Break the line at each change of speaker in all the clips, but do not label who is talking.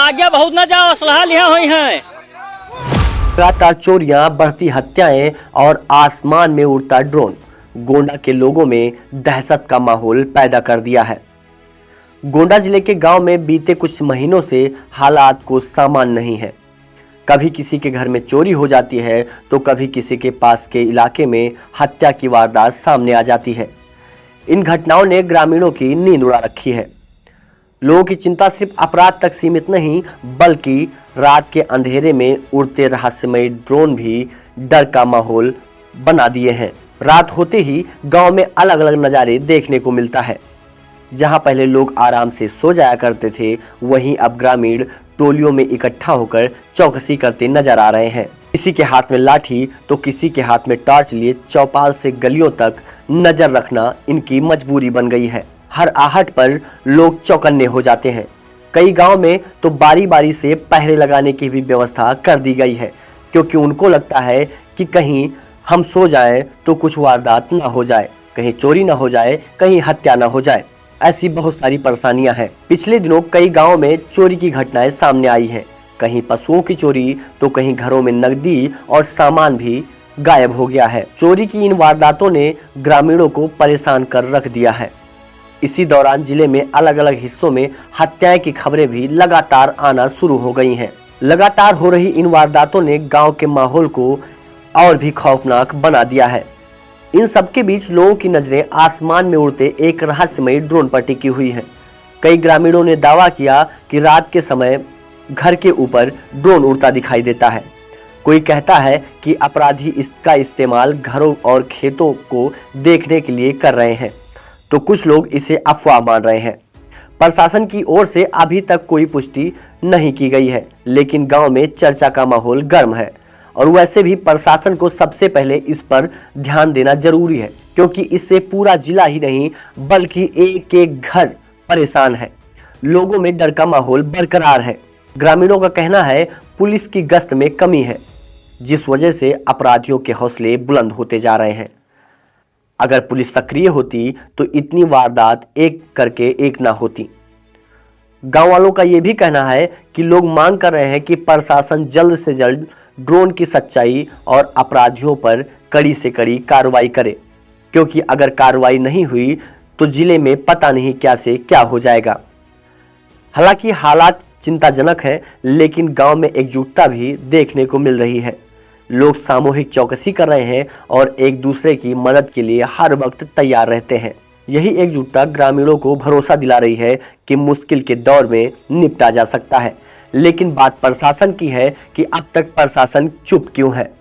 आगे बहुत न जाओ, असलहा लिया हुई है।
लगातार चोरियां, बढ़ती हत्याएं और आसमान में उड़ता ड्रोन गोंडा के लोगों में दहशत का माहौल पैदा कर दिया है। गोंडा जिले के गांव में बीते कुछ महीनों से हालात को सामान्य नहीं है। कभी किसी के घर में चोरी हो जाती है तो कभी किसी के पास के इलाके में हत्या की वारदात सामने आ जाती है। इन घटनाओं ने ग्रामीणों की नींद उड़ा रखी है। लोगों की चिंता सिर्फ अपराध तक सीमित नहीं, बल्कि रात के अंधेरे में उड़ते रहस्यमयी ड्रोन भी डर का माहौल बना दिए हैं। रात होते ही गांव में अलग अलग नज़ारे देखने को मिलता है। जहां पहले लोग आराम से सो जाया करते थे, वहीं अब ग्रामीण टोलियों में इकट्ठा होकर चौकसी करते नजर आ रहे हैं। किसी के हाथ में लाठी तो किसी के हाथ में टॉर्च लिए चौपाल से गलियों तक नजर रखना इनकी मजबूरी बन गई है। हर आहट पर लोग चौकन्ने हो जाते हैं। कई गांव में तो बारी बारी से पहरे लगाने की भी व्यवस्था कर दी गई है, क्योंकि उनको लगता है कि कहीं हम सो जाएं तो कुछ वारदात ना हो जाए, कहीं चोरी ना हो जाए, कहीं हत्या ना हो जाए। ऐसी बहुत सारी परेशानियां हैं। पिछले दिनों कई गांवों में चोरी की घटनाएं सामने आई हैं। कहीं पशुओं की चोरी तो कहीं घरों में नकदी और सामान भी गायब हो गया है। चोरी की इन वारदातों ने ग्रामीणों को परेशान कर रख दिया है। इसी दौरान जिले में अलग अलग हिस्सों में हत्याएं की खबरें भी लगातार आना शुरू हो गई हैं। लगातार हो रही इन वारदातों ने गांव के माहौल को और भी खौफनाक बना दिया है। इन सबके बीच लोगों की नजरें आसमान में उड़ते एक रहस्यमयी ड्रोन पर टिकी हुई हैं। कई ग्रामीणों ने दावा किया कि रात के समय घर के ऊपर ड्रोन उड़ता दिखाई देता है। कोई कहता है कि अपराधी इसका इस्तेमाल घरों और खेतों को देखने के लिए कर रहे हैं, तो कुछ लोग इसे अफवाह मान रहे हैं। प्रशासन की ओर से अभी तक कोई पुष्टि नहीं की गई है, लेकिन गांव में चर्चा का माहौल गर्म है। और वैसे भी प्रशासन को सबसे पहले इस पर ध्यान देना जरूरी है, क्योंकि इससे पूरा जिला ही नहीं बल्कि एक एक घर परेशान है। लोगों में डर का माहौल बरकरार है। ग्रामीणों का कहना है पुलिस की गश्त में कमी है, जिस वजह से अपराधियों के हौसले बुलंद होते जा रहे हैं। अगर पुलिस सक्रिय होती तो इतनी वारदात एक करके एक ना होती। गांव वालों का यह भी कहना है कि लोग मांग कर रहे हैं कि प्रशासन जल्द से जल्द ड्रोन की सच्चाई और अपराधियों पर कड़ी से कड़ी कार्रवाई करे, क्योंकि अगर कार्रवाई नहीं हुई तो जिले में पता नहीं क्या से क्या हो जाएगा। हालांकि हालात चिंताजनक है, लेकिन गांव में एकजुटता भी देखने को मिल रही है। लोग सामूहिक चौकसी कर रहे हैं और एक दूसरे की मदद के लिए हर वक्त तैयार रहते हैं। यही एकजुटता ग्रामीणों को भरोसा दिला रही है कि मुश्किल के दौर में निपटा जा सकता है। लेकिन बात प्रशासन की है कि अब तक प्रशासन चुप क्यों है।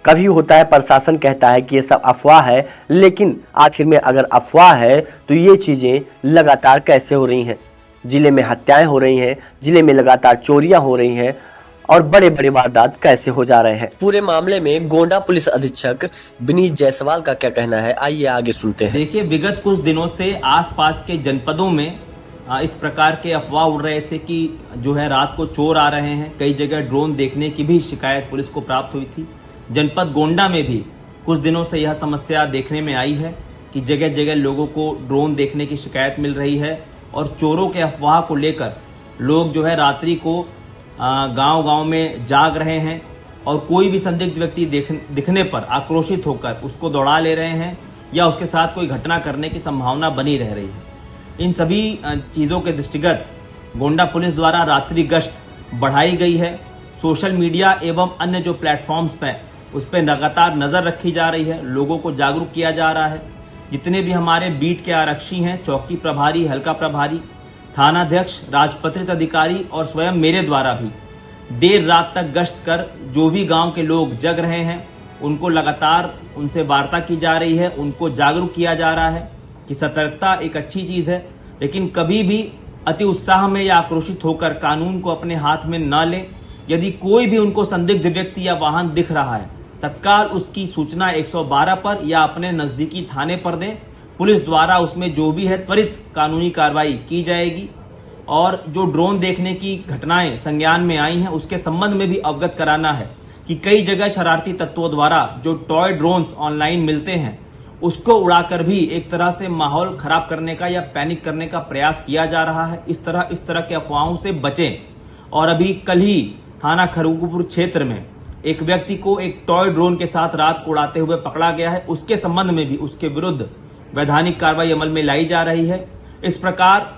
कभी होता है प्रशासन कहता है कि ये सब अफवाह है, लेकिन आखिर में अगर अफवाह है तो ये चीजें लगातार कैसे हो रही हैं। जिले में हत्याएं हो रही हैं, जिले में लगातार चोरियां हो रही हैं और बड़े बड़े वारदात कैसे हो जा रहे हैं। पूरे मामले में गोंडा पुलिस अधीक्षक विनीत जायसवाल का क्या कहना है, आइए आगे सुनते हैं।
देखिए, विगत कुछ दिनों से आसपास के जनपदों में इस प्रकार के अफवाह उड़ रहे थे कि जो है रात को चोर आ रहे हैं। कई जगह ड्रोन देखने की भी शिकायत पुलिस को प्राप्त हुई थी। जनपद गोंडा में भी कुछ दिनों से यह समस्या देखने में आई है कि जगह जगह लोगों को ड्रोन देखने की शिकायत मिल रही है और चोरों के अफवाह को लेकर लोग जो है रात्रि को गांव-गांव में जाग रहे हैं और कोई भी संदिग्ध व्यक्ति दिखने पर आक्रोशित होकर उसको दौड़ा ले रहे हैं या उसके साथ कोई घटना करने की संभावना बनी रह रही है। इन सभी चीज़ों के दृष्टिगत गोंडा पुलिस द्वारा रात्रि गश्त बढ़ाई गई है। सोशल मीडिया एवं अन्य जो प्लेटफॉर्म्स पे उस पर लगातार नज़र रखी जा रही है। लोगों को जागरूक किया जा रहा है। जितने भी हमारे बीट के आरक्षी हैं, चौकी प्रभारी, हल्का प्रभारी, थानाध्यक्ष, राजपत्रित अधिकारी और स्वयं मेरे द्वारा भी देर रात तक गश्त कर जो भी गांव के लोग जग रहे हैं उनको लगातार उनसे वार्ता की जा रही है, उनको जागरूक किया जा रहा है कि सतर्कता एक अच्छी चीज है, लेकिन कभी भी अति उत्साह में या आक्रोशित होकर कानून को अपने हाथ में न लें। यदि कोई भी उनको संदिग्ध व्यक्ति या वाहन दिख रहा है, तत्काल उसकी सूचना 112 पर या अपने नजदीकी थाने पर दें। पुलिस द्वारा उसमें जो भी है त्वरित कानूनी कार्रवाई की जाएगी। और जो ड्रोन देखने की घटनाएं संज्ञान में आई हैं उसके संबंध में भी अवगत कराना है कि कई जगह शरारती तत्वों द्वारा जो टॉय ड्रोन्स ऑनलाइन मिलते हैं उसको उड़ाकर भी एक तरह से माहौल खराब करने का या पैनिक करने का प्रयास किया जा रहा है। इस तरह के अफवाहों से बचें और अभी कल ही थाना खड़गपुर क्षेत्र में एक व्यक्ति को एक टॉय ड्रोन के साथ रात को उड़ाते हुए पकड़ा गया है। उसके संबंध में भी उसके विरुद्ध वैधानिक कार्रवाई अमल में लाई जा रही है। इस प्रकार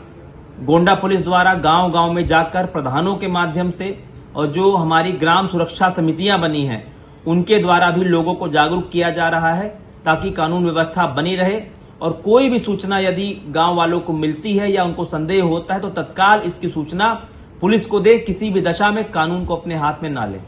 गोंडा पुलिस द्वारा गांव-गांव में जाकर प्रधानों के माध्यम से और जो हमारी ग्राम सुरक्षा समितियां बनी हैं उनके द्वारा भी लोगों को जागरूक किया जा रहा है ताकि कानून व्यवस्था बनी रहे और कोई भी सूचना यदि गांव वालों को मिलती है या उनको संदेह होता है तो तत्काल इसकी सूचना पुलिस को दे, किसी भी दशा में कानून को अपने हाथ में ना ले।